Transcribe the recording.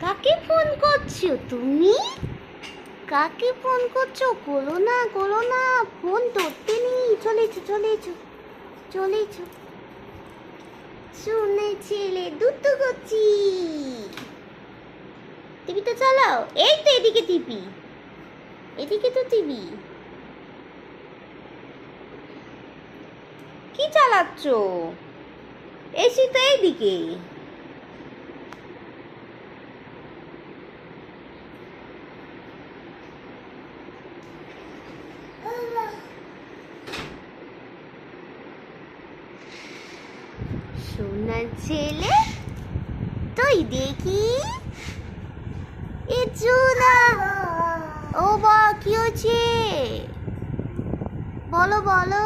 কাকে ফোন করছো তুমি? কাকে ফোন করছো? করো না, ফোন ধরতে নেই। চলেছো। শুনে ছেলে দুটো করছি। টিভিটা চালাও। এই তো এদিকে টিভি, এদিকে তো টিভি। কি চালাচ্ছ? এসি তো এইদিকে। সোনার ছেলে তুই দেখি না। ও বা কি হয়েছে? বলো।